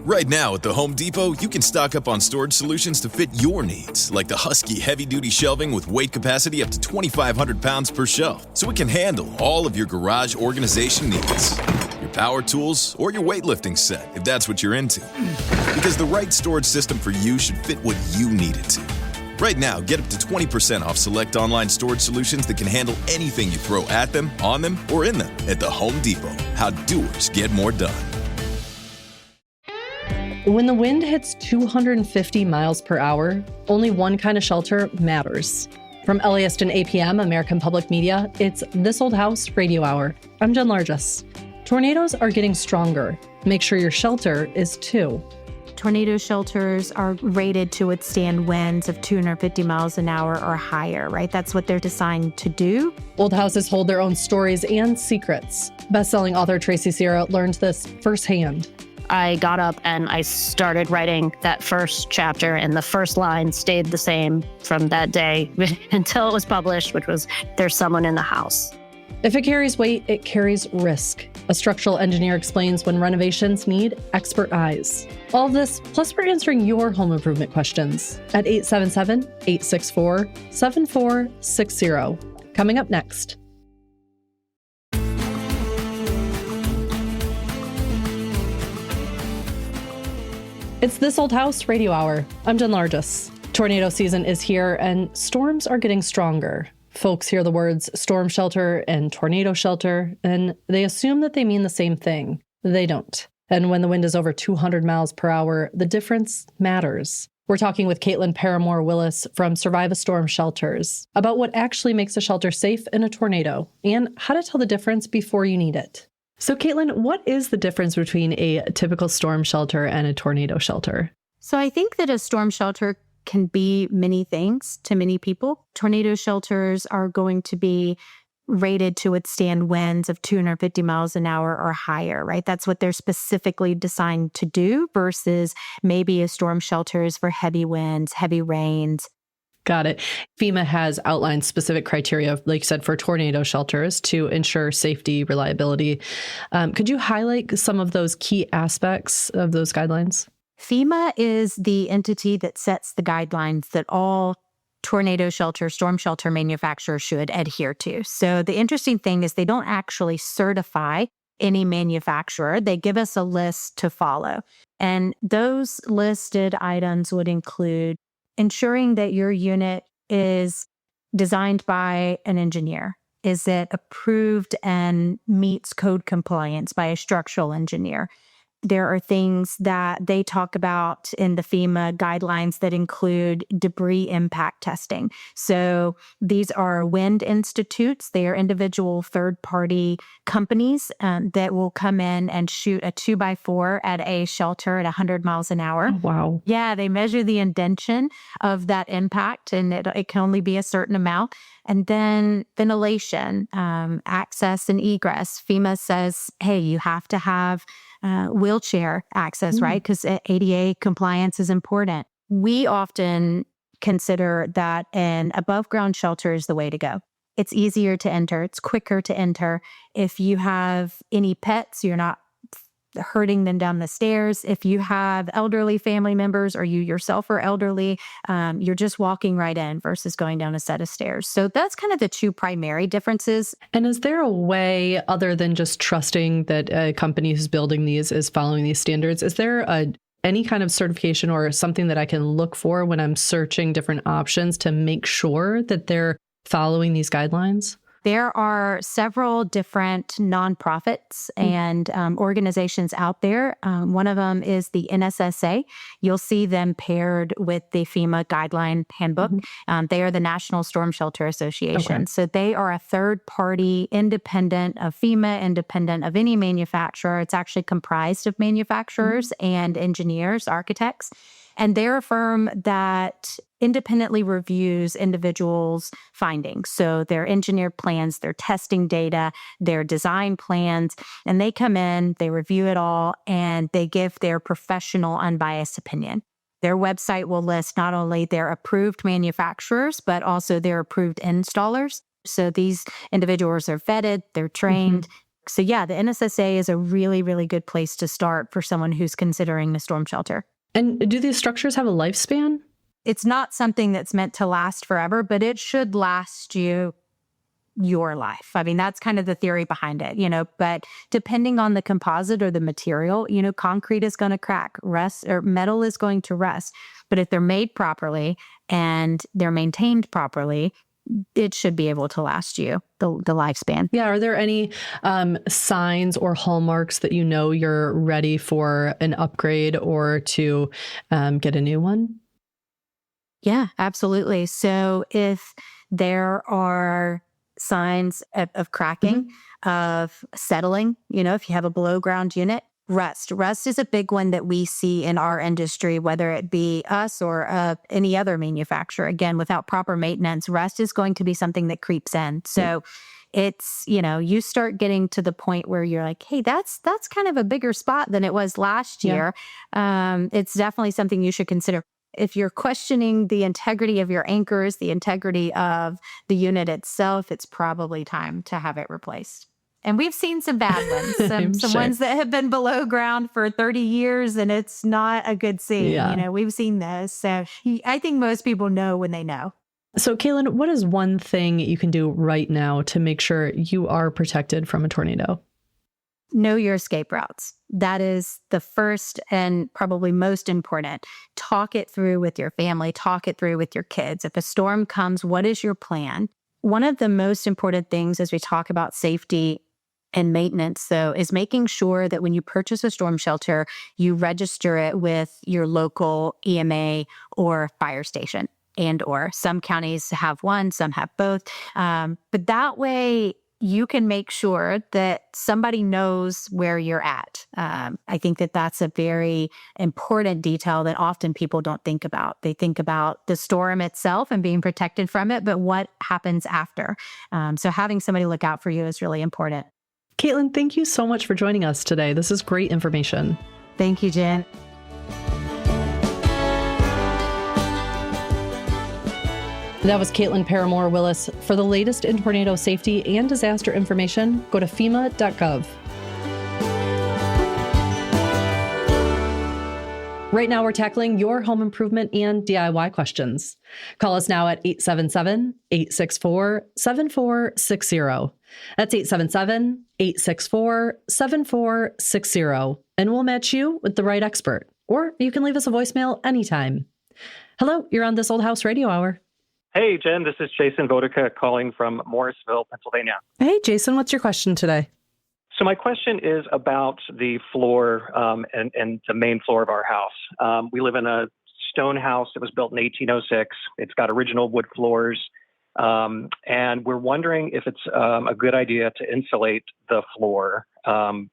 Right now at the Home Depot, you can stock up on storage solutions to fit your needs, like the Husky heavy-duty shelving with weight capacity up to 2,500 pounds per shelf, so it can handle all of your garage organization needs. Your power tools or your weightlifting set, if that's what you're into. Because the right storage system for you should fit what you need it to. Right now, get up to 20% off select online storage solutions that can handle anything you throw at them, on them, or in them at the Home Depot. How doers get more done. When the wind hits 250 miles per hour, only one kind of shelter matters. From LAist and APM, American Public Media, it's This Old House Radio Hour. I'm Jen Largess. Tornadoes are getting stronger. Make sure your shelter is too. Tornado shelters are rated to withstand winds of 250 miles an hour or higher, right? That's what they're designed to do. Old houses hold their own stories and secrets. Best-selling author Tracy learned this firsthand. I got up and I started writing that first chapter, and the first line stayed the same from that day until it was published, which was, "There's someone in the house." If it carries weight, it carries risk. A structural engineer explains when renovations need expert eyes. All of this, plus we're answering your home improvement questions at 877-864-7460. Coming up next. It's This Old House Radio Hour. I'm Jen Largess. Tornado season is here and storms are getting stronger. Folks hear the words storm shelter and tornado shelter, and they assume that they mean the same thing. They don't. And when the wind is over 200 miles per hour, the difference matters. We're talking with Caitlin Paramore Willis from Survive a Storm Shelters about what actually makes a shelter safe in a tornado and how to tell the difference before you need it. So, Caitlin, what is the difference between a typical storm shelter and a tornado shelter? So I think that a storm shelter can be many things to many people. Tornado shelters are going to be rated to withstand winds of 250 miles an hour or higher, right? That's what they're specifically designed to do versus maybe a storm shelter is for heavy winds, heavy rains. Got it. FEMA has outlined specific criteria, like you said, for tornado shelters to ensure safety, reliability. Could you highlight some of those key aspects of those guidelines? FEMA is the entity that sets the guidelines that all tornado shelter, storm shelter manufacturers should adhere to. So the interesting thing is they don't actually certify any manufacturer. They give us a list to follow. And those listed items would include ensuring that your unit is designed by an engineer. Is it approved and meets code compliance by a structural engineer? There are things that they talk about in the FEMA guidelines that include debris impact testing. So these are wind institutes. They are individual third-party companies that will come in and shoot a 2x4 at a shelter at 100 miles an hour. Oh, wow. Yeah, they measure the intention of that impact, and it can only be a certain amount. And then ventilation, access and egress. FEMA says, hey, you have to have wheelchair access, right? Because ADA compliance is important. We often consider that an above ground shelter is the way to go. It's easier to enter. It's quicker to enter. If you have any pets, you're not herding them down the stairs. If you have elderly family members or you yourself are elderly, you're just walking right in versus going down a set of stairs. So that's kind of the two primary differences. And is there a way, other than just trusting that a company who's building these is following these standards, is there any kind of certification or something that I can look for when I'm searching different options to make sure that they're following these guidelines? There are several different nonprofits and organizations out there. One of them is the NSSA. You'll see them paired with the FEMA guideline handbook. They are the National Storm Shelter Association. Okay. So they are a third party, independent of FEMA, independent of any manufacturer. It's actually comprised of manufacturers and engineers, architects. And they're a firm that independently reviews individuals' findings. So their engineered plans, their testing data, their design plans, and they come in, they review it all, and they give their professional, unbiased opinion. Their website will list not only their approved manufacturers, but also their approved installers. So these individuals are vetted, they're trained, So yeah, the NSSA is a really, really good place to start for someone who's considering a storm shelter. And do these structures have a lifespan? It's not something that's meant to last forever, but it should last you your life. I mean, that's kind of the theory behind it, but depending on the composite or the material, concrete is going to crack, rust, or metal is going to rust. But if they're made properly and they're maintained properly, it should be able to last you the lifespan. Yeah. Are there any signs or hallmarks that you're ready for an upgrade or to get a new one? Yeah, absolutely. So if there are signs of cracking, of settling, if you have a below ground unit, rust is a big one that we see in our industry, whether it be us or any other manufacturer. Again, without proper maintenance, rust is going to be something that creeps in. So it's, you start getting to the point where you're like, hey, that's kind of a bigger spot than it was last year. It's definitely something you should consider. If you're questioning the integrity of your anchors, the integrity of the unit itself, it's probably time to have it replaced. And we've seen some bad ones, some ones that have been below ground for 30 years, and it's not a good scene. Yeah. We've seen this. So I think most people know when they know. So, Caitlin, what is one thing you can do right now to make sure you are protected from a tornado? Know your escape routes. That is the first and probably most important. Talk it through with your family. Talk it through with your kids. If a storm comes, what is your plan? One of the most important things as we talk about safety and maintenance, though, is making sure that when you purchase a storm shelter, you register it with your local EMA or fire station, or some counties have one, some have both. But that way, you can make sure that somebody knows where you're at. I think that that's a very important detail that often people don't think about. They think about the storm itself and being protected from it, but what happens after? So having somebody look out for you is really important. Caitlin, thank you so much for joining us today. This is great information. Thank you, Jen. That was Caitlin Paramore Willis. For the latest in tornado safety and disaster information, go to FEMA.gov. Right now, we're tackling your home improvement and DIY questions. Call us now at 877-864-7460. That's 877-864-7460. And we'll match you with the right expert. Or you can leave us a voicemail anytime. Hello, you're on This Old House Radio Hour. Hey, Jen, this is Jason Vodica calling from Morrisville, Pennsylvania. Hey, Jason, what's your question today? So my question is about the floor and the main floor of our house. We live in a stone house that was built in 1806. It's got original wood floors. And we're wondering if it's a good idea to insulate the floor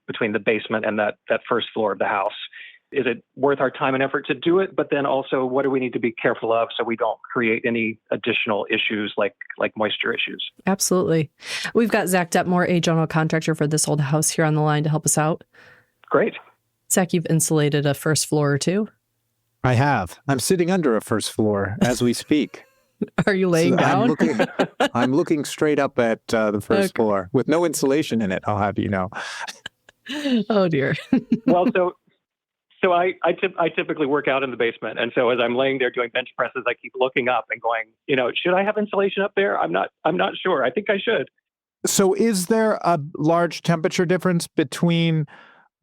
between the basement and that first floor of the house. Is it worth our time and effort to do it? But then also, what do we need to be careful of so we don't create any additional issues like moisture issues? Absolutely. We've got Zach Detmore, a general contractor for This Old House, here on the line to help us out. Great. Zach, you've insulated a first floor or two? I have. I'm sitting under a first floor as we speak. Are you laying down? I'm looking straight up at the first floor with no insulation in it, I'll have you know. Oh, dear. Well, So I typically work out in the basement. And so as I'm laying there doing bench presses, I keep looking up and going, should I have insulation up there? I'm not sure. I think I should. So is there a large temperature difference between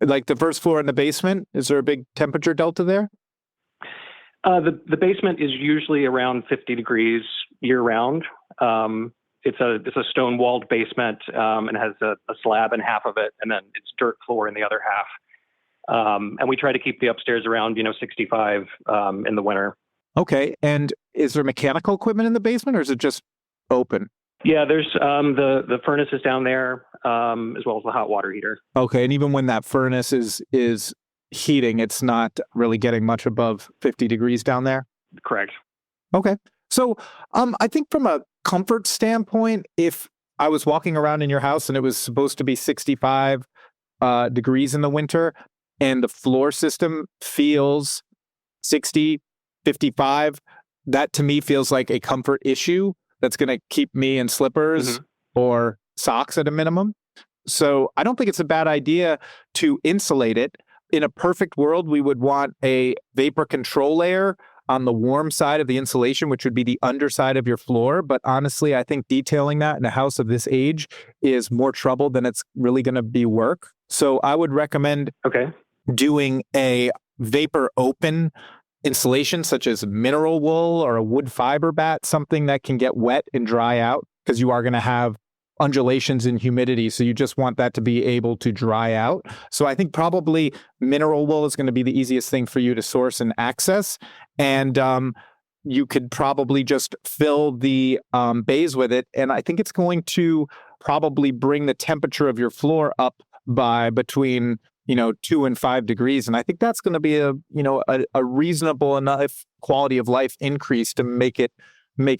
like the first floor and the basement? Is there a big temperature delta there? The basement is usually around 50 degrees year round. It's a stone walled basement and has a slab in half of it. And then it's dirt floor in the other half. And we try to keep the upstairs around, 65 in the winter. Okay. And is there mechanical equipment in the basement or is it just open? Yeah, there's the furnace is down there as well as the hot water heater. Okay. And even when that furnace is heating, it's not really getting much above 50 degrees down there? Correct. Okay. So I think from a comfort standpoint, if I was walking around in your house and it was supposed to be 65 degrees in the winter, and the floor system feels 60, 55, that to me feels like a comfort issue that's going to keep me in slippers or socks at a minimum. So I don't think it's a bad idea to insulate it. In a perfect world, we would want a vapor control layer on the warm side of the insulation, which would be the underside of your floor. But honestly, I think detailing that in a house of this age is more trouble than it's really going to be work. So I would recommend doing a vapor open insulation, such as mineral wool or a wood fiber bat, something that can get wet and dry out, because you are going to have undulations in humidity. So you just want that to be able to dry out. So I think probably mineral wool is going to be the easiest thing for you to source and access. And you could probably just fill the bays with it. And I think it's going to probably bring the temperature of your floor up by between 2 and 5 degrees. And I think that's going to be a reasonable enough quality of life increase to make it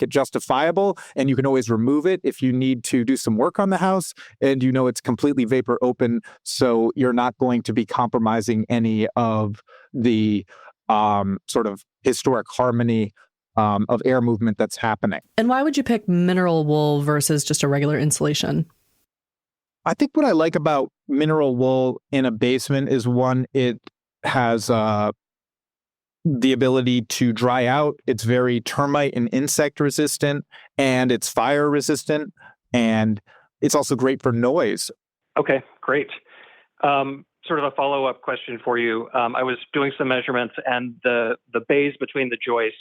justifiable. And you can always remove it if you need to do some work on the house. And it's completely vapor open. So you're not going to be compromising any of the sort of historic harmony of air movement that's happening. And why would you pick mineral wool versus just a regular insulation? I think what I like about mineral wool in a basement is, one, it has the ability to dry out. It's very termite and insect resistant, and it's fire resistant, and it's also great for noise. Okay, great. Sort of a follow-up question for you. I was doing some measurements, and the bays between the joists,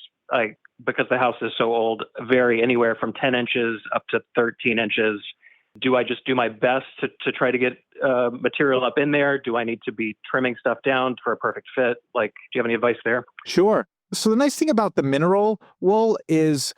because the house is so old, vary anywhere from 10 inches up to 13 inches. Do I just do my best to try to get material up in there? Do I need to be trimming stuff down for a perfect fit? Do you have any advice there? Sure. So the nice thing about the mineral wool is,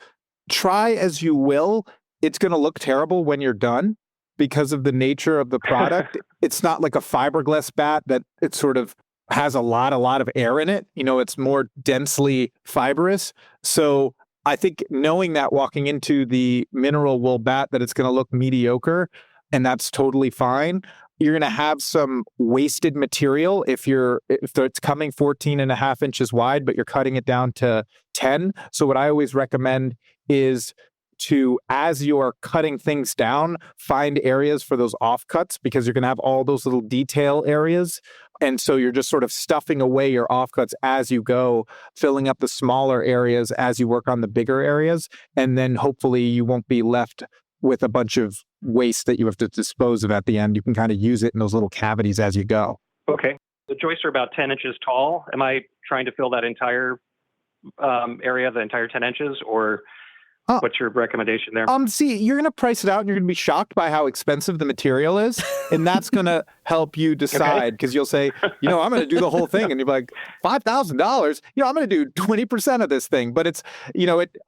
try as you will, it's going to look terrible when you're done because of the nature of the product. It's not like a fiberglass bat that it sort of has a lot of air in it. It's more densely fibrous. So I think knowing that walking into the mineral wool bat, that it's going to look mediocre, and that's totally fine. You're going to have some wasted material if it's coming 14 and a half inches wide, but you're cutting it down to 10. So what I always recommend is to, as you're cutting things down, find areas for those offcuts, because you're going to have all those little detail areas. And so you're just sort of stuffing away your offcuts as you go, filling up the smaller areas as you work on the bigger areas. And then hopefully you won't be left with a bunch of waste that you have to dispose of at the end. You can kind of use it in those little cavities as you go. Okay. The joists are about 10 inches tall. Am I trying to fill that entire area, the entire 10 inches, or what's your recommendation there? See, you're going to price it out and you're going to be shocked by how expensive the material is. And that's going to help you decide, because you'll say, I'm going to do the whole thing. And you're like, $5,000, I'm going to do 20% of this thing. But it's,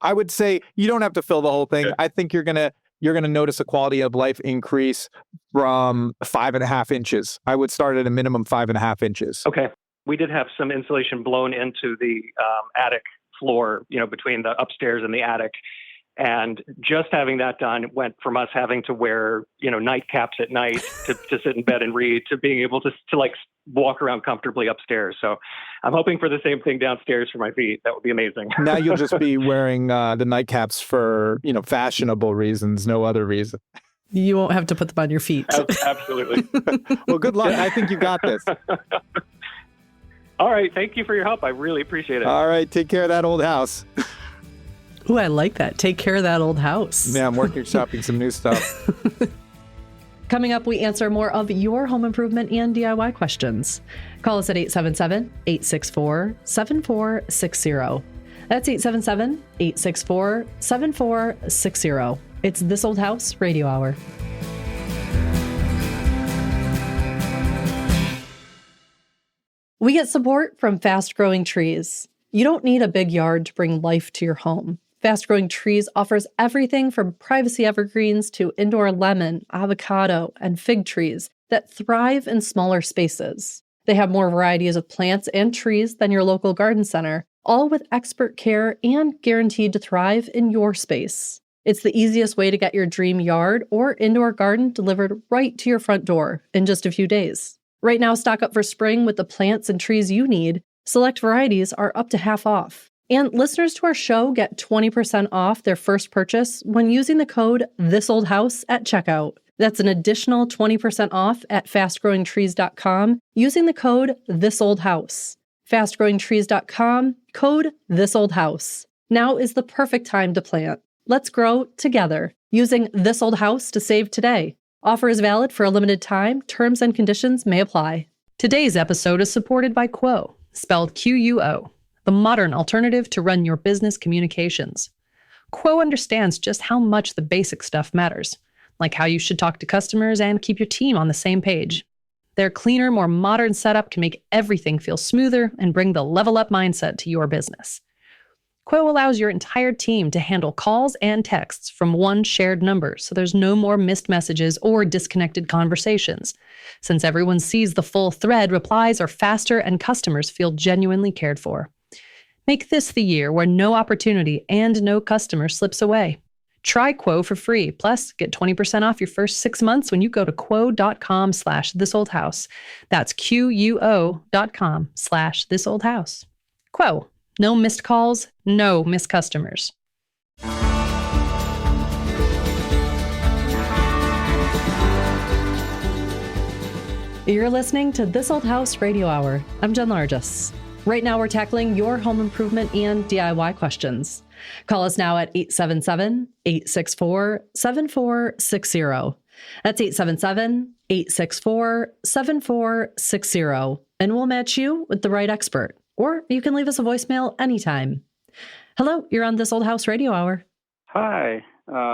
I would say you don't have to fill the whole thing. Okay. I think you're going to notice a quality of life increase from 5.5 inches. I would start at a minimum 5.5 inches. Okay. We did have some insulation blown into the attic floor, between the upstairs and the attic. And just having that done went from us having to wear, nightcaps at night to sit in bed and read, to being able to walk around comfortably upstairs. So I'm hoping for the same thing downstairs for my feet. That would be amazing. Now you'll just be wearing the nightcaps for, fashionable reasons, no other reason. You won't have to put them on your feet. Absolutely. Well, good luck. I think you got this. All right. Thank you for your help. I really appreciate it. All right. Take care of that old house. Ooh, I like that. Take care of that old house. Yeah, I'm working shopping some new stuff. Coming up, we answer more of your home improvement and DIY questions. Call us at 877-864-7460. That's 877-864-7460. It's This Old House Radio Hour. We get support from Fast Growing Trees. You don't need a big yard to bring life to your home. Fast Growing Trees offers everything from privacy evergreens to indoor lemon, avocado, and fig trees that thrive in smaller spaces. They have more varieties of plants and trees than your local garden center, all with expert care and guaranteed to thrive in your space. It's the easiest way to get your dream yard or indoor garden delivered right to your front door in just a few days. Right now, stock up for spring with the plants and trees you need. Select varieties are up to half off. And listeners to our show get 20% off their first purchase when using the code THISOLDHOUSE at checkout. That's an additional 20% off at fastgrowingtrees.com using the code THISOLDHOUSE. Fastgrowingtrees.com, code THISOLDHOUSE. Now is the perfect time to plant. Let's grow together using This Old House to save today. Offer is valid for a limited time. Terms and conditions may apply. Today's episode is supported by Quo, spelled Quo, the modern alternative to run your business communications. Quo understands just how much the basic stuff matters, like how you should talk to customers and keep your team on the same page. Their cleaner, more modern setup can make everything feel smoother and bring the level up mindset to your business. Quo allows your entire team to handle calls and texts from one shared number, so there's no more missed messages or disconnected conversations. Since everyone sees the full thread, replies are faster and customers feel genuinely cared for. Make this the year where no opportunity and no customer slips away. Try Quo for free. Plus, get 20% off your first 6 months when you go to quo.com/thisoldhouse. That's quo.com/thisoldhouse. Quo. No missed calls, no missed customers. You're listening to This Old House Radio Hour. I'm Jen Largis. Right now, we're tackling your home improvement and DIY questions. Call us now at 877-864-7460. That's 877-864-7460. And we'll match you with the right expert. Or you can leave us a voicemail anytime. Hello, you're on This Old House Radio Hour. Hi,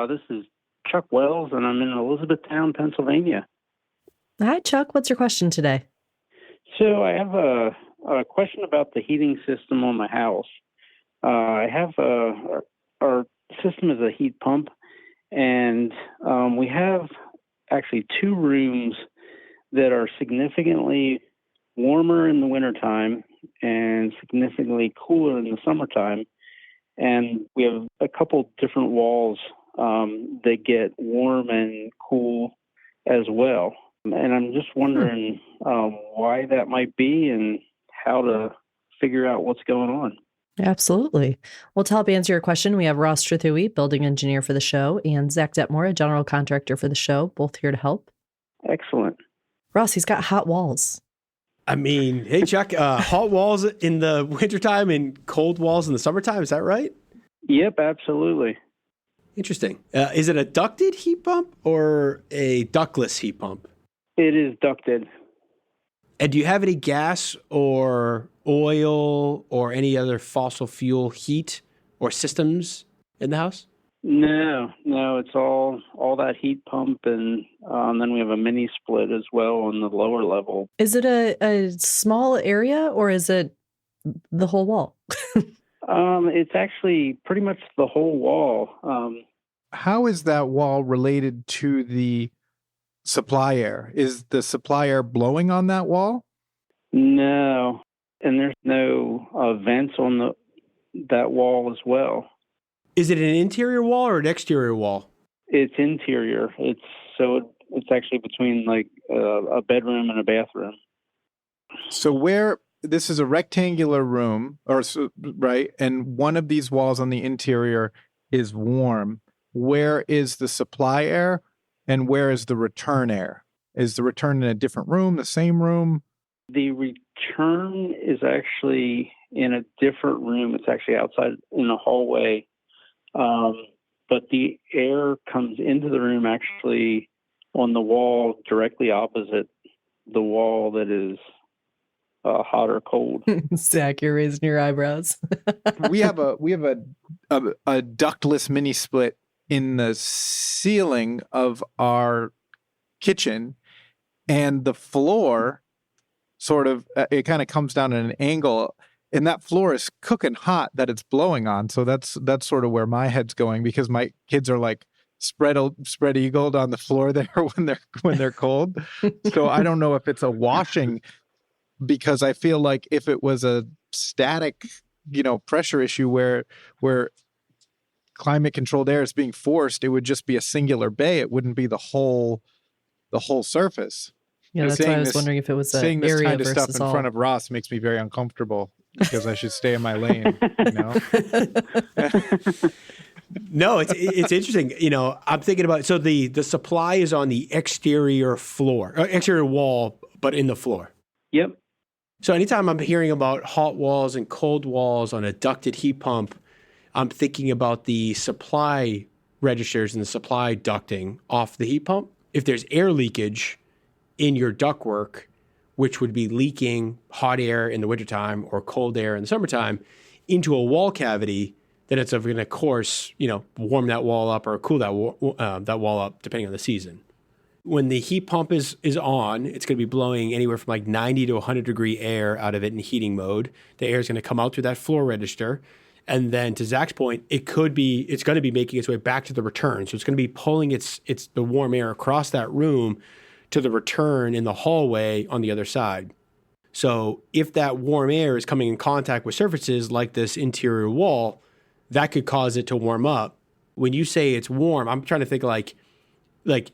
this is Chuck Wells, and I'm in Elizabethtown, Pennsylvania. Hi, Chuck. What's your question today? So I have a question about the heating system on my house. I have our system is a heat pump, and we have actually 2 rooms that are significantly warmer in the wintertime and significantly cooler in the summertime. And we have a couple different walls that get warm and cool as well. And I'm just wondering why that might be and how to figure out what's going on. Absolutely. Well, to help answer your question, we have Ross Trithui, building engineer for the show, and Zach Detmore, a general contractor for the show, both here to help. Excellent. Ross, he's got hot walls. I mean, hey, Chuck, hot walls in the wintertime and cold walls in the summertime. Is that right? Yep, absolutely. Interesting. Is it a ducted heat pump or a ductless heat pump? It is ducted. And do you have any gas or oil or any other fossil fuel heat or systems in the house? No, it's all that heat pump, and then we have a mini split as well on the lower level. Is it a small area or is it the whole wall? It's actually pretty much the whole wall. How is that wall related to the supply air? Is the supply air blowing on that wall? No, and there's no vents on that wall as well. Is it an interior wall or an exterior wall? It's interior. It's actually between like a bedroom and a bathroom. So this is a rectangular room, right? And one of these walls on the interior is warm. Where is the supply air and where is the return air? Is the return in a different room, the same room? The return is actually in a different room. It's actually outside in the hallway. But the air comes into the room actually on the wall directly opposite the wall that is hot or cold. Zach, you're raising your eyebrows. we have a ductless mini split in the ceiling of our kitchen, and the floor sort of it kind of comes down at an angle, and that floor is cooking hot that it's blowing on. So that's sort of where my head's going, because my kids are like spread eagled on the floor there when they're cold. So I don't know if it's a washing, because I feel like if it was a static, pressure issue where climate controlled air is being forced, it would just be a singular bay. It wouldn't be the whole surface. Yeah, that's why I was wondering if it was saying this area kind of versus stuff in all. front of Ross makes me very uncomfortable, because I should stay in my lane. No, it's interesting. I'm thinking about, so the supply is on the exterior floor, exterior wall, but in the floor. Yep. So anytime I'm hearing about hot walls and cold walls on a ducted heat pump, I'm thinking about the supply registers and the supply ducting off the heat pump. If there's air leakage in your ductwork, which would be leaking hot air in the wintertime or cold air in the summertime into a wall cavity, then it's going to, of course, warm that wall up or cool that wall up depending on the season. When the heat pump is on, it's going to be blowing anywhere from like 90 to 100 degree air out of it in heating mode. The air is going to come out through that floor register. And then to Zach's point, it's going to be making its way back to the return. So it's going to be pulling the warm air across that room to the return in the hallway on the other side. So if that warm air is coming in contact with surfaces like this interior wall, that could cause it to warm up. When you say it's warm, I'm trying to think like,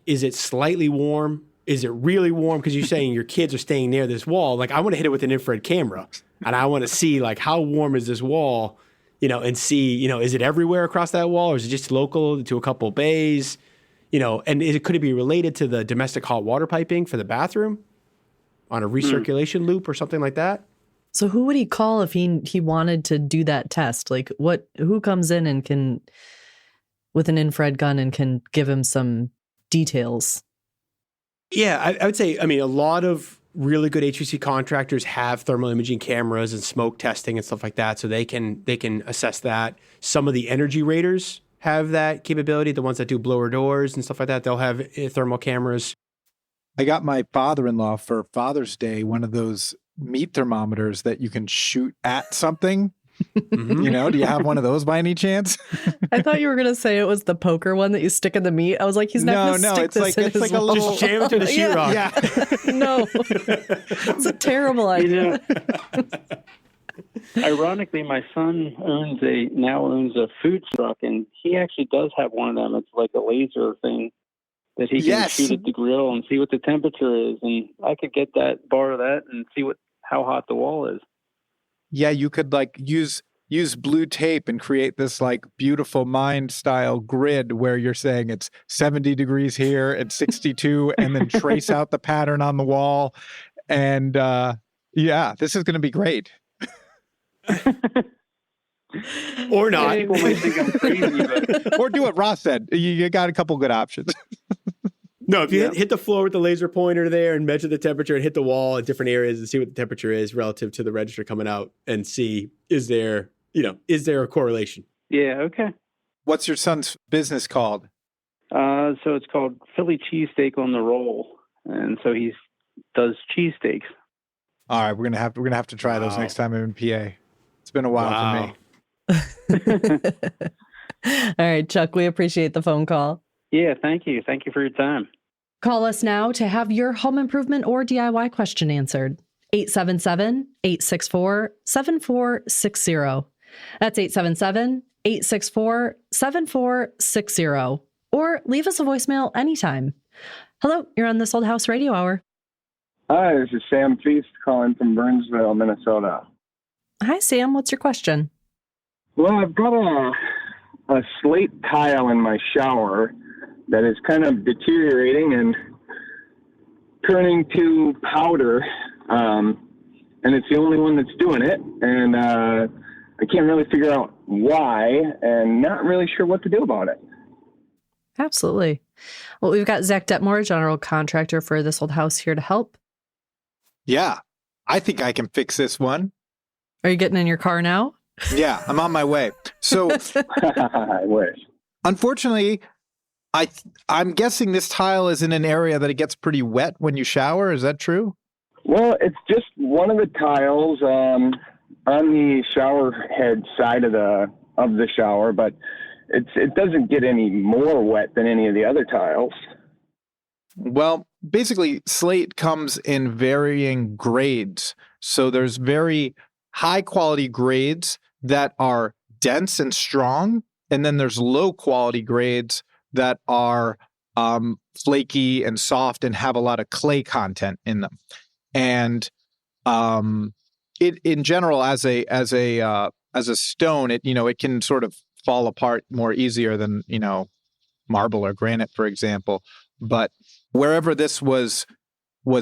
is it slightly warm? Is it really warm? Because you're saying your kids are staying near this wall. Like, I want to hit it with an infrared camera, and I want to see like how warm is this wall, and see, is it everywhere across that wall, or is it just local to a couple bays, and could it be related to the domestic hot water piping for the bathroom on a recirculation loop or something like that? So who would he call if he wanted to do that test? Like, who comes in and can, with an infrared gun, and can give him some details? Yeah, I would say, a lot of really good HVAC contractors have thermal imaging cameras and smoke testing and stuff like that, so they can assess that. Some of the energy raters have that capability. The ones that do blower doors and stuff like that, they'll have thermal cameras. I got my father-in-law for Father's Day one of those meat thermometers that you can shoot at something. Mm-hmm. Do you have one of those by any chance? I thought you were going to say it was the poker one that you stick in the meat. I was like, he's not going to stick this in his like a little, just jam it to the sheetrock. Yeah. No, it's a terrible idea. Ironically, my son now owns a food truck, and he actually does have one of them. It's like a laser thing that he can shoot at the grill and see what the temperature is. And I could borrow that and see how hot the wall is. Yeah, you could use blue tape and create this beautiful mind style grid where you're saying it's 70 degrees here and 62, and then trace out the pattern on the wall. And this is going to be great. Or not. People might think I'm crazy, but... Or do what Ross said. You got a couple good options. No, if you hit the floor with the laser pointer there and measure the temperature and hit the wall at different areas and see what the temperature is relative to the register coming out and see, is there a correlation? Yeah, okay. What's your son's business called? So it's called Philly Cheesesteak on the Roll. And so he does cheesesteaks. All right, we're gonna have to try those next time I'm in PA. It's been a while for me. All right, Chuck, we appreciate the phone call. Yeah, thank you. Thank you for your time. Call us now to have your home improvement or DIY question answered. 877-864-7460. That's 877-864-7460. Or leave us a voicemail anytime. Hello, you're on This Old House Radio Hour. Hi, this is Sam Feast calling from Burnsville, Minnesota. Hi, Sam. What's your question? Well, I've got a slate tile in my shower that is kind of deteriorating and turning to powder, and it's the only one that's doing it, and I can't really figure out why, and not really sure what to do about it. Absolutely. Well, we've got Zach Detmore, general contractor for This Old House, here to help. Yeah, I think I can fix this one. Are you getting in your car now? Yeah, I'm on my way. So, I wish. Unfortunately, I'm guessing this tile is in an area that it gets pretty wet when you shower. Is that true? Well, it's just one of the tiles on the shower head side of the shower, but it doesn't get any more wet than any of the other tiles. Well, basically, slate comes in varying grades. So there's very high quality grades that are dense and strong, and then there's low quality grades that are flaky and soft and have a lot of clay content in them. And it in general, as a stone, it can sort of fall apart more easier than, marble or granite, for example. But wherever this was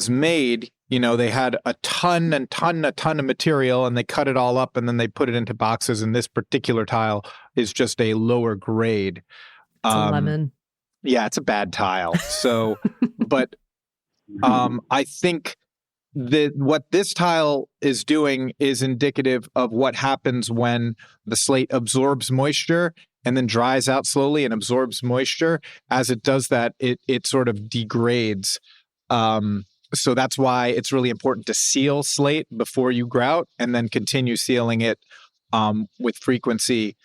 made, they had a ton of material, and they cut it all up and then they put it into boxes. And this particular tile is just a lower grade. It's a lemon. Yeah, it's a bad tile. So, but I think that what this tile is doing is indicative of what happens when the slate absorbs moisture and then dries out slowly and absorbs moisture. As it does that, it sort of degrades. So that's why it's really important to seal slate before you grout and then continue sealing it with frequency.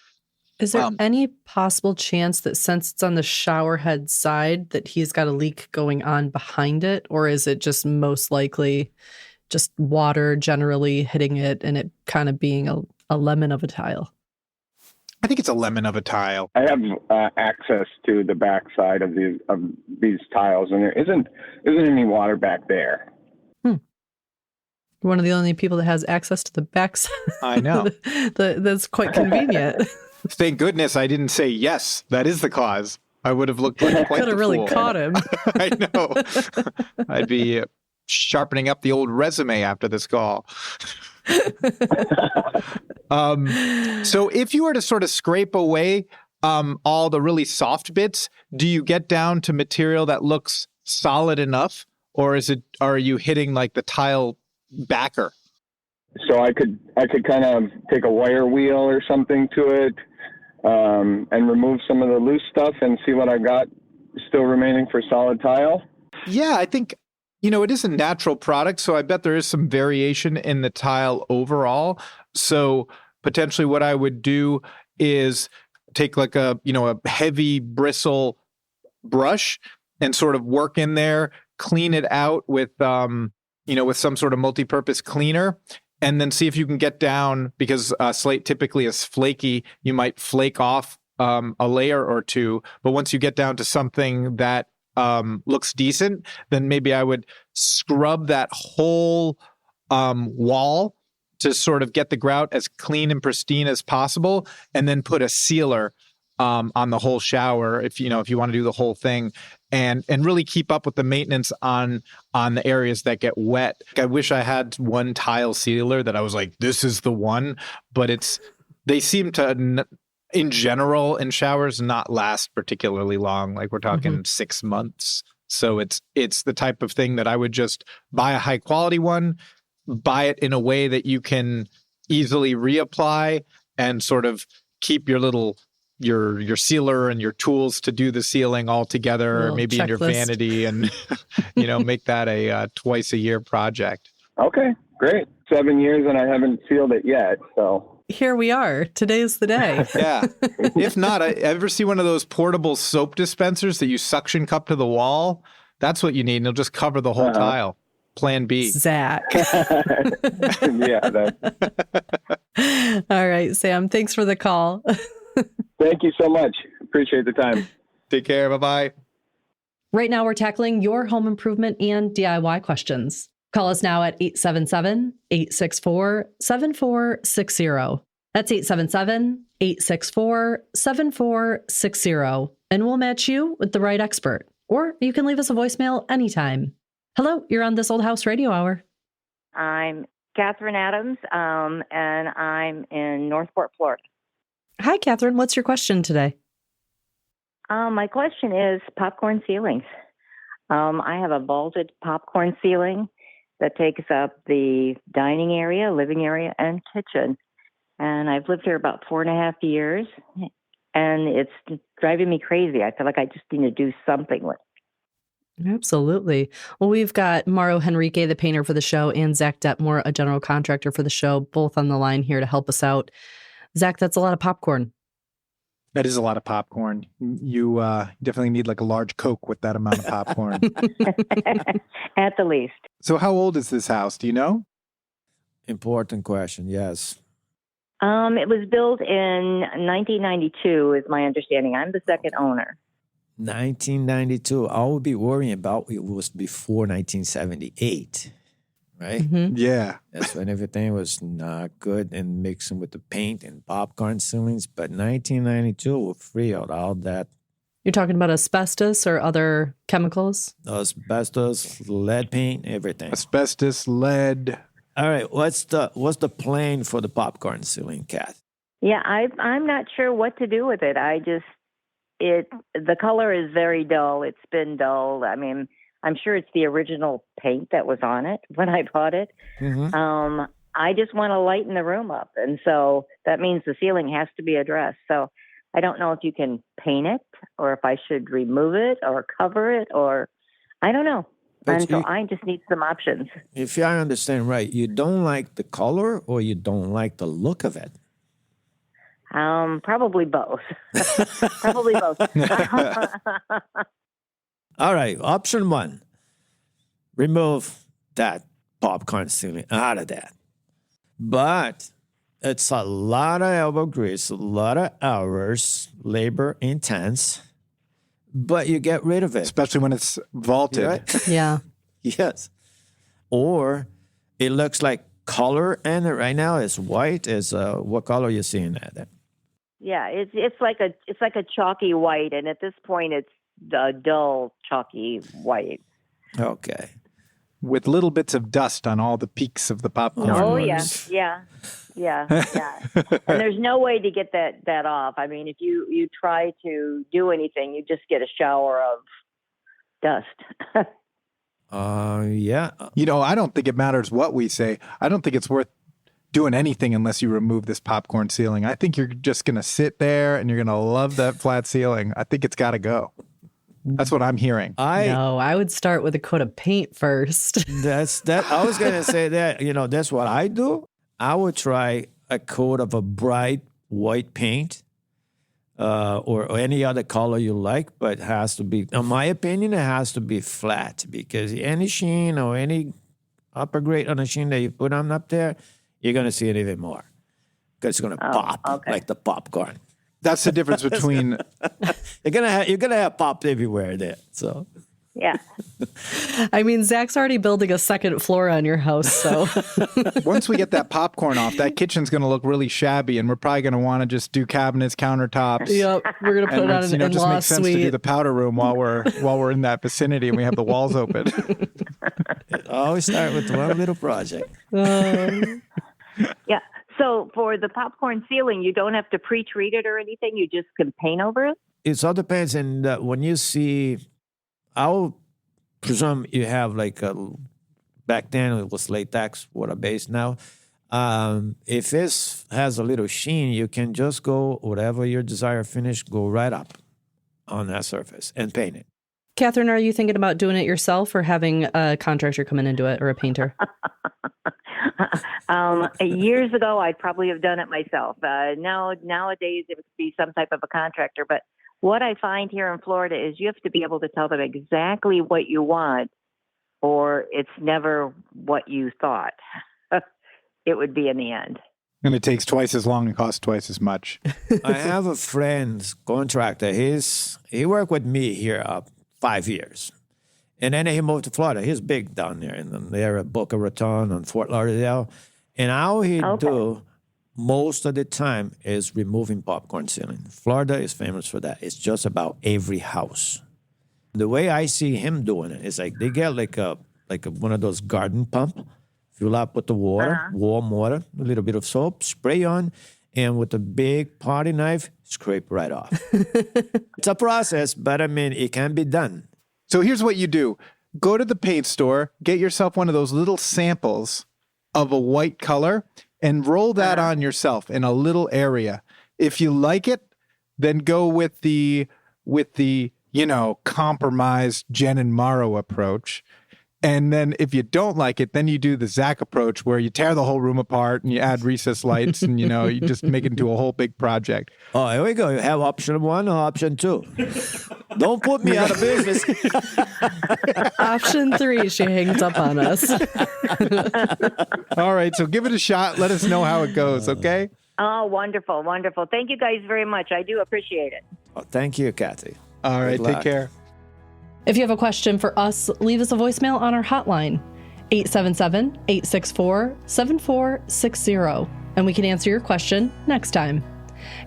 Is there any possible chance that since it's on the shower head side that he's got a leak going on behind it? Or is it just most likely just water generally hitting it and it kind of being a lemon of a tile? I think it's a lemon of a tile. I have access to the back side of these tiles, and there isn't any water back there. One of the only people that has access to the back side. I know. That's quite convenient. Thank goodness I didn't say yes. That is the cause. I would have looked like quite Could have really caught him. I know. I'd be sharpening up the old resume after this call. So if you were to sort of scrape away all the really soft bits, do you get down to material that looks solid enough, or are you hitting like the tile backer? So I could kind of take a wire wheel or something to it and remove some of the loose stuff and see what I got still remaining for solid tile. Yeah, I think, it is a natural product, so I bet there is some variation in the tile overall. So potentially what I would do is take like a heavy bristle brush and sort of work in there, clean it out with, with some sort of multi-purpose cleaner, and then see if you can get down, because slate typically is flaky. You might flake off a layer or two, but once you get down to something that looks decent, then maybe I would scrub that whole wall to sort of get the grout as clean and pristine as possible, and then put a sealer on the whole shower if you want to do the whole thing, and really keep up with the maintenance on the areas that get wet. I wish I had one tile sealer that I was like, this is the one, but they seem to in general in showers not last particularly long. Like we're talking 6 months. So it's the type of thing that I would just buy a high quality one, buy it in a way that you can easily reapply, and sort of keep your sealer and your tools to do the sealing all together, maybe in your vanity, and make that a twice a year project. Okay, great. 7 years and I haven't sealed it yet, so. Here we are. Today's the day. Yeah. If not, I ever see one of those portable soap dispensers that you suction cup to the wall? That's what you need, and it'll just cover the whole tile. Plan B. Zach. Yeah. All right, Sam. Thanks for the call. Thank you so much. Appreciate the time. Take care. Bye-bye. Right now, we're tackling your home improvement and DIY questions. Call us now at 877-864-7460. That's 877-864-7460. And we'll match you with the right expert. Or you can leave us a voicemail anytime. Hello, you're on This Old House Radio Hour. I'm Catherine Adams, and I'm in Northport, Florida. Hi, Catherine. What's your question today? My question is popcorn ceilings. I have a vaulted popcorn ceiling that takes up the dining area, living area, and kitchen. And I've lived here about 4.5 years, and it's driving me crazy. I feel like I just need to do something with it. Absolutely. Well, we've got Mauro Henrique, the painter for the show, and Zach Detmore, a general contractor for the show, both on the line here to help us out. Zach, that's a lot of popcorn. That is a lot of popcorn. You definitely need like a large Coke with that amount of popcorn. At the least. So how old is this house? Do you know? Important question, yes. It was built in 1992, is my understanding. I'm the second owner. 1992. I would be worrying about it was before 1978. right? Mm-hmm. Yeah. That's when everything was not good and mixing with the paint and popcorn ceilings. But 1992 will free out all that You're talking about asbestos or other chemicals? asbestos, lead paint, everything. Asbestos, lead. All right, what's the plan for the popcorn ceiling, Kath? Yeah, I'm not sure what to do with it. The color is very dull. It's been dull. I mean, I'm sure it's the original paint that was on it when I bought it. Mm-hmm. I just want to lighten the room up, and so that means the ceiling has to be addressed. So I don't know if you can paint it, or if I should remove it, or cover it, or I don't know. And so I just need some options. If I understand right, you don't like the color or you don't like the look of it? Probably both. Probably both. All right, option one, remove that popcorn ceiling out of that. But it's a lot of elbow grease, a lot of hours, labor intense, but you get rid of it. Especially when it's vaulted. Right? Yeah. Yes. Or it looks like color, and right now it's white. Is what color you seeing that? Yeah, it's like a chalky white, and at this point it's a dull chalky white. Okay. With little bits of dust on all the peaks of the popcorn. Oh yeah. And there's no way to get that off. I mean, if you try to do anything, you just get a shower of dust. Yeah. You know, I don't think it matters what we say. I don't think it's worth doing anything unless you remove this popcorn ceiling. I think you're just going to sit there and you're going to love that flat ceiling. I think it's got to go. That's what I'm hearing. I would start with a coat of paint first. I was going to say that, that's what I do. I would try a coat of a bright white paint or any other color you like, but it has to be, in my opinion, it has to be flat, because any sheen or any upper grade on a sheen that you put on up there, you're going to see it even more, because it's going to pop like the popcorn. That's the difference between you're gonna have pop everywhere there. So yeah. I mean, Zach's already building a second floor on your house, so once we get that popcorn off, that kitchen's gonna look really shabby, and we're probably gonna want to just do cabinets, countertops. Yep, we're gonna put it on an just in-law makes sense suite. to do the powder room while we're in that vicinity and we have the walls open. Always start with one little project. Yeah. So for the popcorn ceiling, you don't have to pre-treat it or anything. You just can paint over it? It all depends. And when you see, I'll presume you have back then it was latex, water-based now. If this has a little sheen, you can just go whatever your desired finish, go right up on that surface and paint it. Catherine, are you thinking about doing it yourself or having a contractor come in and do it, or a painter? Years ago, I'd probably have done it myself. Nowadays, it would be some type of a contractor. But what I find here in Florida is you have to be able to tell them exactly what you want, or it's never what you thought it would be in the end. And it takes twice as long and costs twice as much. I have a friend, contractor. He worked with me here 5 years. And then he moved to Florida. He's big down there in the area of Boca Raton and Fort Lauderdale. And all he do most of the time is removing popcorn ceiling. Florida is famous for that. It's just about every house. The way I see him doing it is like they get like one of those garden pump, fill up with the water, warm water, a little bit of soap, spray on, and with a big potty knife, scrape right off. It's a process, but I mean, it can be done. So here's what you do. Go to the paint store, get yourself one of those little samples of a white color, and roll that on yourself in a little area. If you like it, then go with the compromised Jen and Morrow approach. And then if you don't like it, then you do the Zach approach, where you tear the whole room apart and you add recessed lights and, you just make it into a whole big project. Oh, here we go. You have option 1 or option 2. Don't put me out of business. Option 3, she hangs up on us. All right, so give it a shot. Let us know how it goes, okay? Oh, wonderful, wonderful. Thank you guys very much. I do appreciate it. Oh, thank you, Kathy. All right, take care. If you have a question for us, leave us a voicemail on our hotline. 877-864-7460, and we can answer your question next time.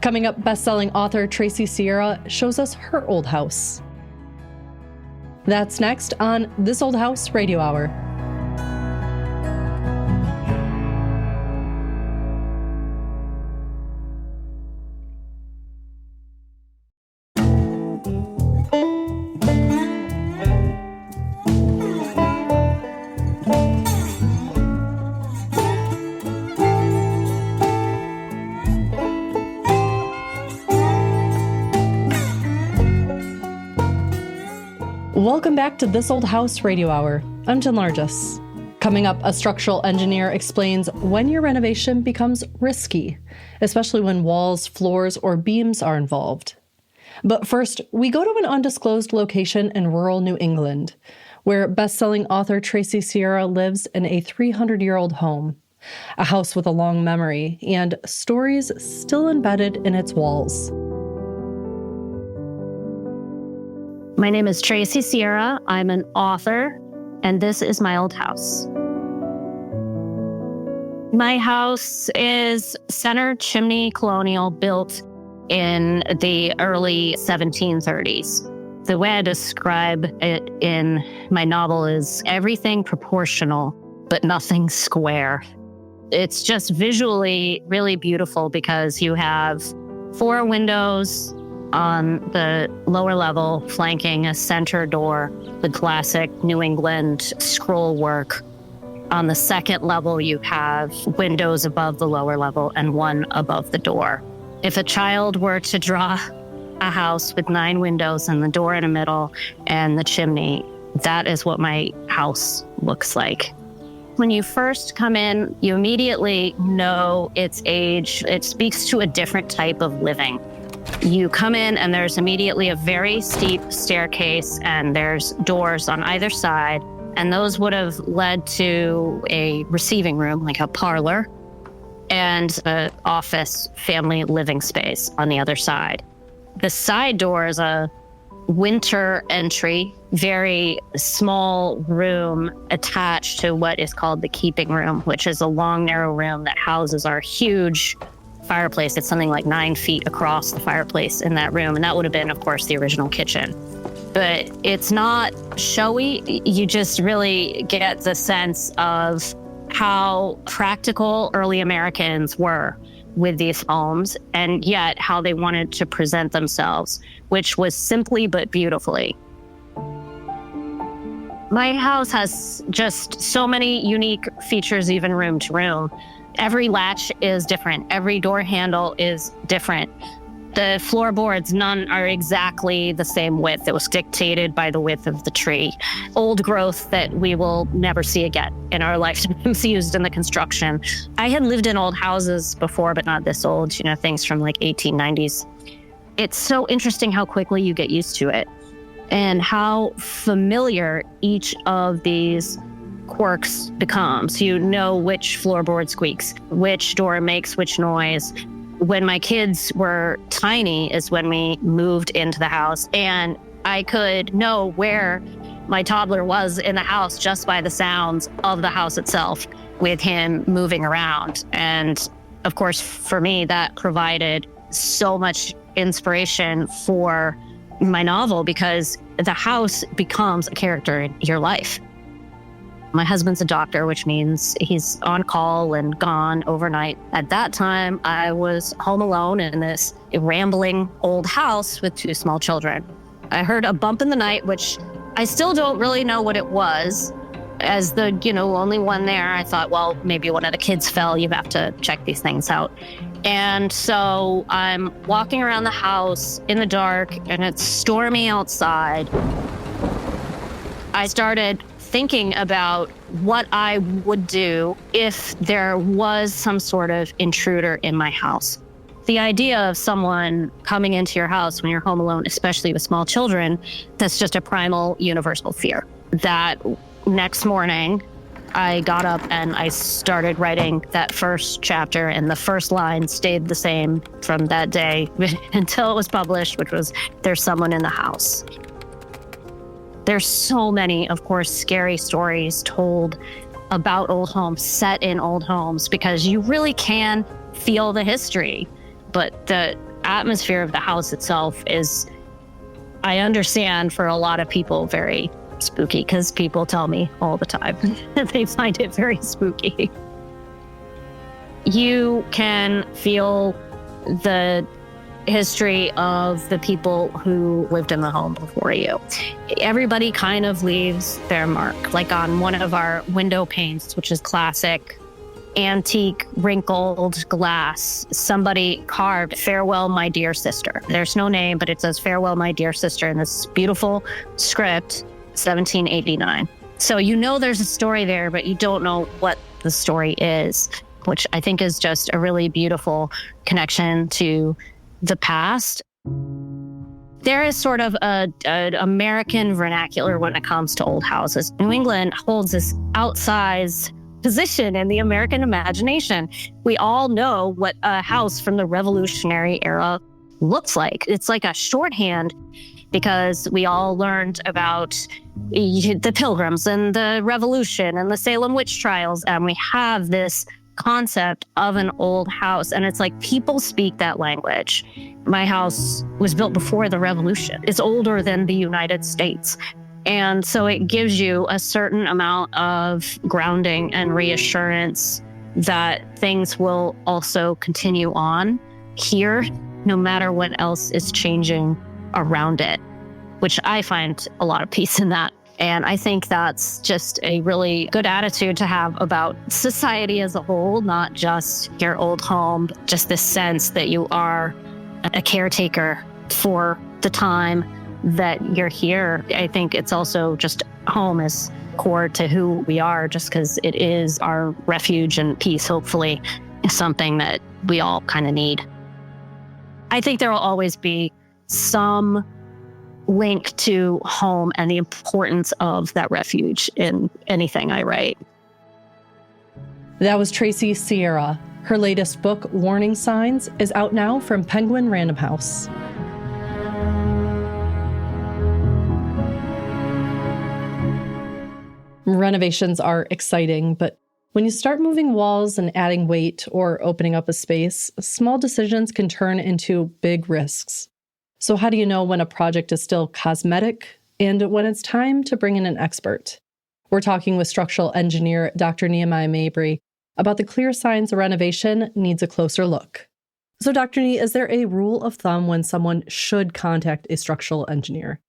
Coming up, best-selling author Tracy Sierra shows us her old house. That's next on This Old House Radio Hour. Welcome back to This Old House Radio Hour. I'm Jen Largis. Coming up, a structural engineer explains when your renovation becomes risky, especially when walls, floors, or beams are involved. But first, we go to an undisclosed location in rural New England, where best-selling author Tracy Sierra lives in a 300-year-old home, a house with a long memory and stories still embedded in its walls. My name is Tracy Sierra. I'm an author, and this is my old house. My house is center chimney colonial, built in the early 1730s. The way I describe it in my novel is everything proportional, but nothing square. It's just visually really beautiful because you have 4 windows on the lower level, flanking a center door, the classic New England scroll work. On the second level, you have windows above the lower level and 1 above the door. If a child were to draw a house with 9 windows and the door in the middle and the chimney, that is what my house looks like. When you first come in, you immediately know its age. It speaks to a different type of living. You come in and there's immediately a very steep staircase and there's doors on either side. And those would have led to a receiving room, like a parlor, and an office family living space on the other side. The side door is a winter entry, very small room attached to what is called the keeping room, which is a long, narrow room that houses our huge fireplace. It's something like 9 feet across, the fireplace in that room. And that would have been, of course, the original kitchen. But it's not showy. You just really get the sense of how practical early Americans were with these homes, and yet how they wanted to present themselves, which was simply but beautifully. My house has just so many unique features, even room to room. Every latch is different. Every door handle is different. The floorboards, none are exactly the same width. It was dictated by the width of the tree. Old growth that we will never see again in our lifetimes used in the construction. I had lived in old houses before, but not this old, things from like 1890s. It's so interesting how quickly you get used to it and how familiar each of these quirks becomes. You know which floorboard squeaks, which door makes which noise. When my kids were tiny is when we moved into the house, and I could know where my toddler was in the house just by the sounds of the house itself with him moving around. And of course, for me, that provided so much inspiration for my novel because the house becomes a character in your life. My husband's a doctor, which means he's on call and gone overnight. At that time, I was home alone in this rambling old house with 2 small children. I heard a bump in the night, which I still don't really know what it was. As the, only one there, I thought, well, maybe one of the kids fell. You have to check these things out. And so I'm walking around the house in the dark, and it's stormy outside. I started thinking about what I would do if there was some sort of intruder in my house. The idea of someone coming into your house when you're home alone, especially with small children, that's just a primal universal fear. That next morning, I got up and I started writing that first chapter, and the first line stayed the same from that day until it was published, which was, "There's someone in the house." There's so many, of course, scary stories told about old homes, set in old homes, because you really can feel the history. But the atmosphere of the house itself is, I understand, for a lot of people, very spooky, because people tell me all the time that they find it very spooky. You can feel the history of the people who lived in the home before you. Everybody kind of leaves their mark, like on one of our window panes, which is classic antique wrinkled glass. Somebody carved "Farewell, my dear sister." There's no name, but it says "Farewell, my dear sister" in this beautiful script, 1789. So you know there's a story there, but you don't know what the story is, which I think is just a really beautiful connection to the past. There is sort of an American vernacular when it comes to old houses. New England holds this outsized position in the American imagination. We all know what a house from the Revolutionary era looks like. It's like a shorthand, because we all learned about the Pilgrims and the Revolution and the Salem witch trials, and we have this concept of an old house, and it's like people speak that language. My house was built before the Revolution. It's older than the United States. And so it gives you a certain amount of grounding and reassurance that things will also continue on here, no matter what else is changing around it, which I find a lot of peace in that. And I think that's just a really good attitude to have about society as a whole, not just your old home, just this sense that you are a caretaker for the time that you're here. I think it's also just home is core to who we are, just because it is our refuge, and peace, hopefully, is something that we all kind of need. I think there will always be some link to home and the importance of that refuge in anything I write. That was Tracy Sierra. Her latest book, Warning Signs, is out now from Penguin Random House. Renovations are exciting, but when you start moving walls and adding weight or opening up a space, small decisions can turn into big risks. So how do you know when a project is still cosmetic and when it's time to bring in an expert? We're talking with structural engineer Dr. Nehemiah Mabry about the clear signs a renovation needs a closer look. So Dr. Nee, is there a rule of thumb when someone should contact a structural engineer?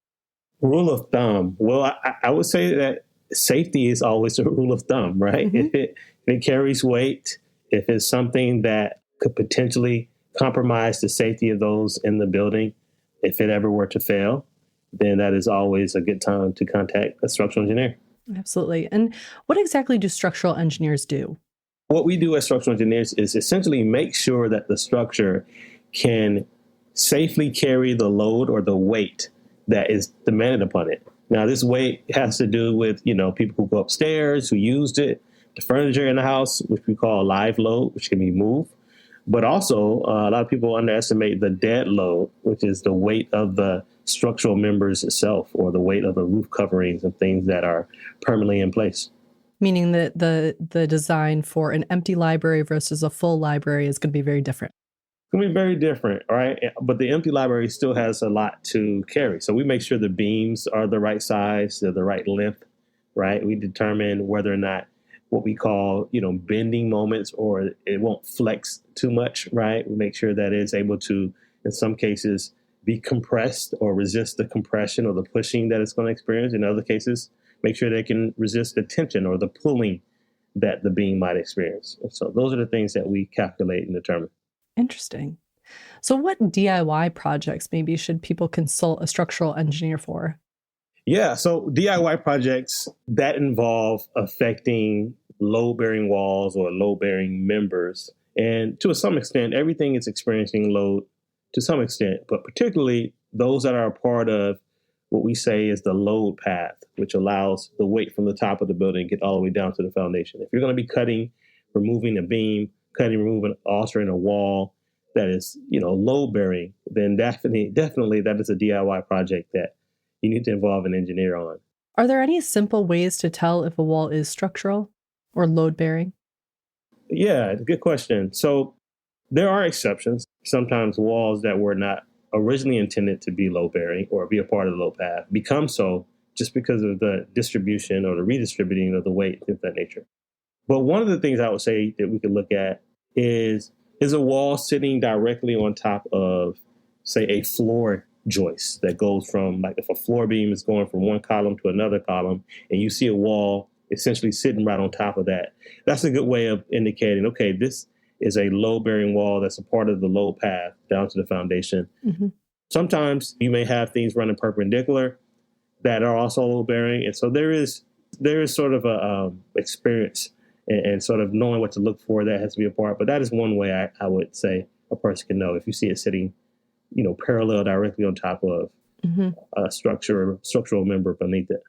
Rule of thumb? Well, I would say that safety is always a rule of thumb, right? Mm-hmm. If it carries weight, if it's something that could potentially compromise the safety of those in the building, if it ever were to fail, then that is always a good time to contact a structural engineer. Absolutely. And what exactly do structural engineers do? What we do as structural engineers is essentially make sure that the structure can safely carry the load or the weight that is demanded upon it. Now, this weight has to do with, people who go upstairs, who used it, the furniture in the house, which we call live load, which can be moved. But also, a lot of people underestimate the dead load, which is the weight of the structural members itself, or the weight of the roof coverings and things that are permanently in place. Meaning that the design for an empty library versus a full library is going to be very different. It's going to be very different, right? But the empty library still has a lot to carry. So we make sure the beams are the right size, they're the right length, right? We determine whether or not what we call, bending moments, or it won't flex too much, right? We make sure that it's able to, in some cases, be compressed or resist the compression or the pushing that it's going to experience. In other cases, make sure they can resist the tension or the pulling that the beam might experience. So those are the things that we calculate and determine. Interesting. So what DIY projects maybe should people consult a structural engineer for? Yeah, so DIY projects that involve affecting load-bearing walls or load-bearing members. And to some extent, everything is experiencing load to some extent, but particularly those that are a part of what we say is the load path, which allows the weight from the top of the building to get all the way down to the foundation. If you're going to be cutting, removing a beam, removing, altering a wall that is, load-bearing, then definitely that is a DIY project that you need to involve an engineer on. Are there any simple ways to tell if a wall is structural? or load bearing? Yeah, good question. So there are exceptions. Sometimes walls that were not originally intended to be load bearing or be a part of the load path become so just because of the distribution or the redistributing of the weight, things of that nature. But one of the things I would say that we could look at is a wall sitting directly on top of, say, a floor joist that goes from, like, if a floor beam is going from one column to another column, and you see a wall essentially sitting right on top of that. That's a good way of indicating, okay, this is a load-bearing wall that's a part of the load path down to the foundation. Mm-hmm. Sometimes you may have things running perpendicular that are also load-bearing, and so there is sort of a experience and sort of knowing what to look for that has to be a part. But that is one way I would say a person can know if you see it sitting, parallel directly on top of a structural member beneath it.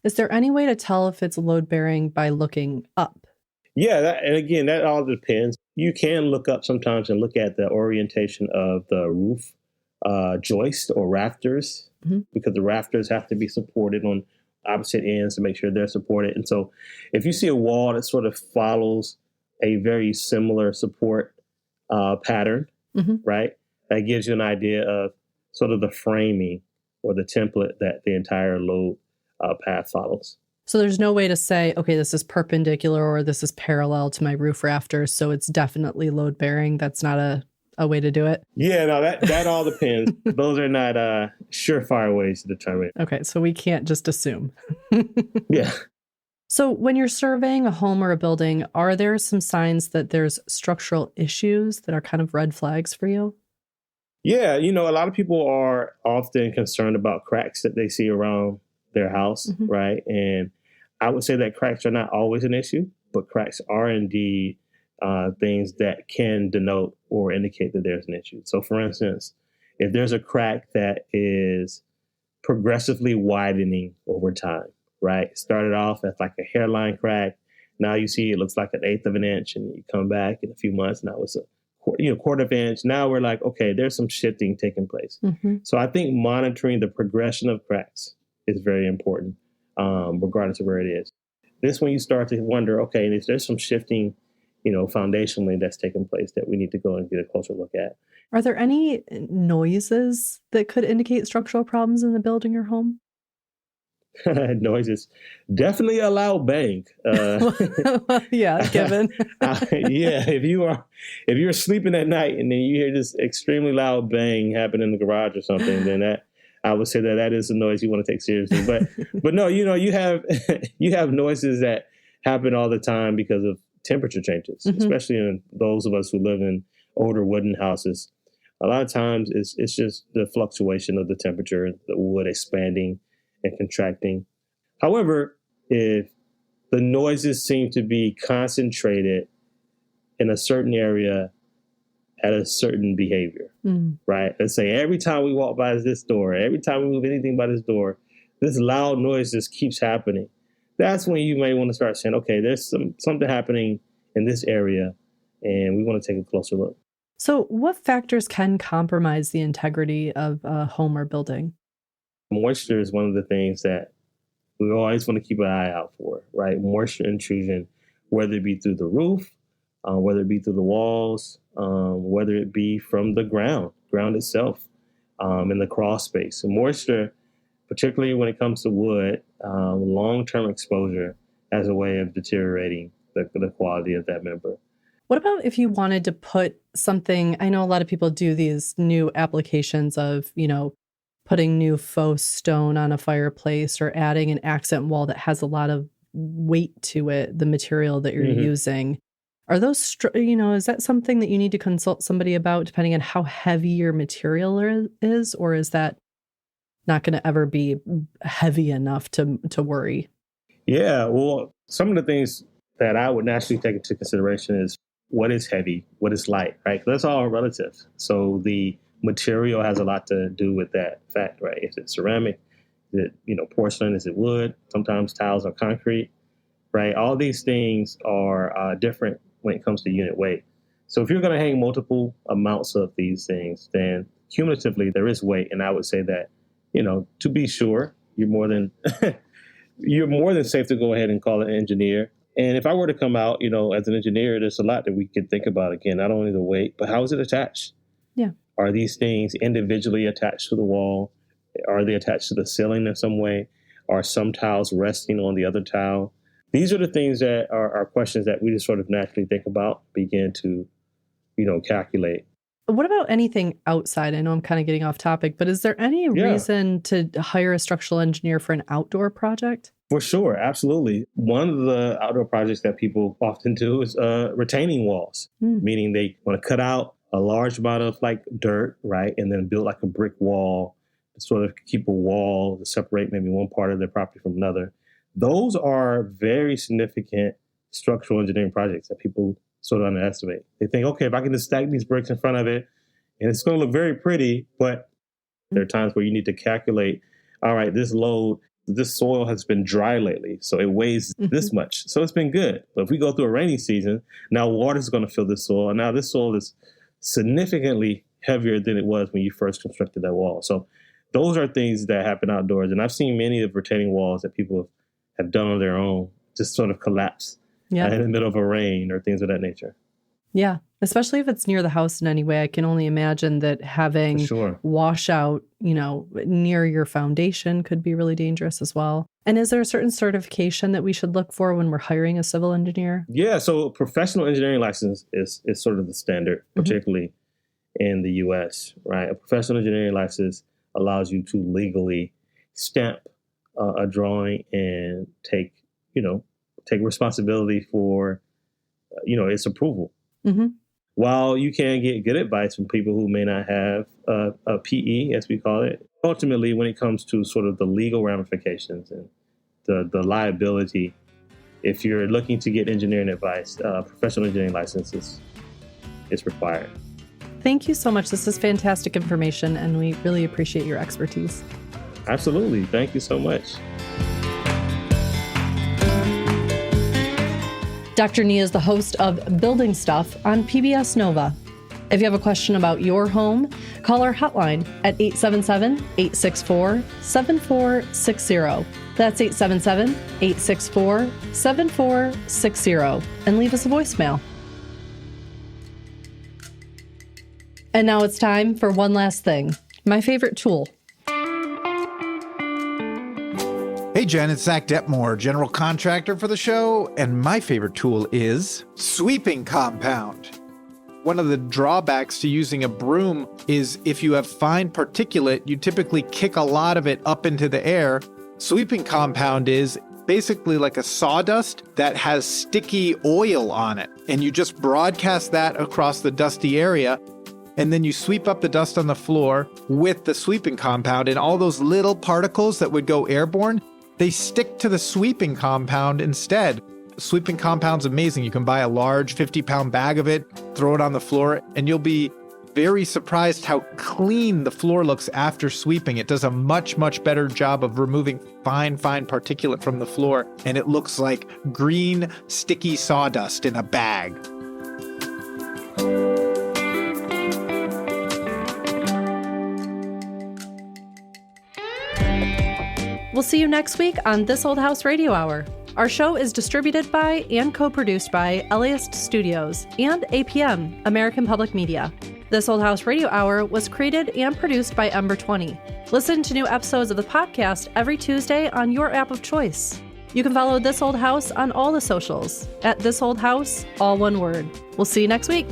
Is there any way to tell if it's load bearing by looking up? Yeah, and again, that all depends. You can look up sometimes and look at the orientation of the roof joist or rafters, because the rafters have to be supported on opposite ends to make sure they're supported. And so if you see a wall that sort of follows a very similar support pattern, right, that gives you an idea of sort of the framing or the template that the entire load path follows. So there's no way to say, okay, this is perpendicular or this is parallel to my roof rafters, so it's definitely load bearing. That's not a way to do it? Yeah, no, that all depends. Those are not surefire ways to determine. Okay, so we can't just assume. Yeah. So when you're surveying a home or a building, are there some signs that there's structural issues that are kind of red flags for you? Yeah, a lot of people are often concerned about cracks that they see around their house, right? And I would say that cracks are not always an issue, but cracks are indeed things that can denote or indicate that there's an issue. So for instance, if there's a crack that is progressively widening over time, right? It started off as like a hairline crack. Now you see it looks like 1/8 of an inch, and you come back in a few months, now it's a quarter of an inch. Now we're like, okay, there's some shifting taking place. So I think monitoring the progression of cracks is very important, regardless of where it is. This when you start to wonder, okay, if there's some shifting, foundationally that's taking place that we need to go and get a closer look at. Are there any noises that could indicate structural problems in the building or home? Noises, definitely a loud bang. Yeah, given. Yeah, if you're sleeping at night and then you hear this extremely loud bang happen in the garage or something, then that I would say that is a noise you want to take seriously. But no, you have noises that happen all the time because of temperature changes, especially in those of us who live in older wooden houses. A lot of times it's just the fluctuation of the temperature, the wood expanding and contracting. However, if the noises seem to be concentrated in a certain area at a certain behavior, right? Let's say every time we walk by this door, every time we move anything by this door, this loud noise just keeps happening. That's when you may want to start saying, okay, there's something happening in this area, and we want to take a closer look. So what factors can compromise the integrity of a home or building? Moisture is one of the things that we always want to keep an eye out for, right? Moisture intrusion, whether it be through the roof, whether it be through the walls, whether it be from the ground itself, in the crawl space. And moisture, particularly when it comes to wood, long-term exposure has a way of deteriorating the quality of that member. What about if you wanted to put something, I know a lot of people do these new applications of, putting new faux stone on a fireplace or adding an accent wall that has a lot of weight to it, the material that you're using. Are those, is that something that you need to consult somebody about depending on how heavy your material is, or is that not going to ever be heavy enough to worry? Yeah, well, some of the things that I would naturally take into consideration is what is heavy, what is light, right? That's all relative. So the material has a lot to do with that fact, right? Is it ceramic? Is it, porcelain? Is it wood? Sometimes tiles are concrete, right? All these things are different when it comes to unit weight. So if you're going to hang multiple amounts of these things, then cumulatively there is weight. And I would say that, to be sure, you're more than safe to go ahead and call an engineer And if I were to come out, as an engineer, there's a lot that we could think about. Again, not only the weight, but how is it attached? Yeah. Are these things individually attached to the wall? Are they attached to the ceiling in some way? Are some tiles resting on the other tile? These are the things that are questions that we just sort of naturally think about, begin to, calculate. What about anything outside? I know I'm kind of getting off topic, but is there any reason to hire a structural engineer for an outdoor project? For sure, absolutely. One of the outdoor projects that people often do is retaining walls, meaning they want to cut out a large amount of like dirt, right, and then build like a brick wall to sort of keep a wall to separate maybe one part of their property from another. Those are very significant structural engineering projects that people sort of underestimate. They think, okay, if I can just stack these bricks in front of it, and it's going to look very pretty, but there are times where you need to calculate, all right, this soil has been dry lately, so it weighs this much. So it's been good. But if we go through a rainy season, now water is going to fill this soil. And now this soil is significantly heavier than it was when you first constructed that wall. So those are things that happen outdoors. And I've seen many of the retaining walls that people have done on their own just sort of collapse in the middle of a rain or things of that nature. Yeah, especially if it's near the house in any way. I can only imagine that having washout, near your foundation could be really dangerous as well. And is there a certain certification that we should look for when we're hiring a civil engineer? Yeah, so professional engineering license is sort of the standard, particularly in the U.S., right? A professional engineering license allows you to legally stamp a drawing and take responsibility for, its approval. While you can get good advice from people who may not have a PE, as we call it, ultimately, when it comes to sort of the legal ramifications and the liability, if you're looking to get engineering advice, professional engineering license is required. Thank you so much. This is fantastic information, and we really appreciate your expertise. Absolutely. Thank you so much. Dr. Nia is the host of Building Stuff on PBS Nova. If you have a question about your home, call our hotline at 877-864-7460. That's 877-864-7460, and leave us a voicemail. And now it's time for one last thing, my favorite tool. Hey Jen, it's Zach Detmore, general contractor for the show, and my favorite tool is sweeping compound. One of the drawbacks to using a broom is if you have fine particulate, you typically kick a lot of it up into the air. Sweeping compound is basically like a sawdust that has sticky oil on it, and you just broadcast that across the dusty area, and then you sweep up the dust on the floor with the sweeping compound, and all those little particles that would go airborne, they stick to the sweeping compound instead. Sweeping compound's amazing. You can buy a large 50-pound bag of it, throw it on the floor, and you'll be very surprised how clean the floor looks after sweeping. It does a much, much better job of removing fine particulate from the floor, and it looks like green, sticky sawdust in a bag. We'll see you next week on This Old House Radio Hour. Our show is distributed by and co-produced by LAist Studios and APM, American Public Media. This Old House Radio Hour was created and produced by Ember 20. Listen to new episodes of the podcast every Tuesday on your app of choice. You can follow This Old House on all the socials at This Old House, all one word. We'll see you next week.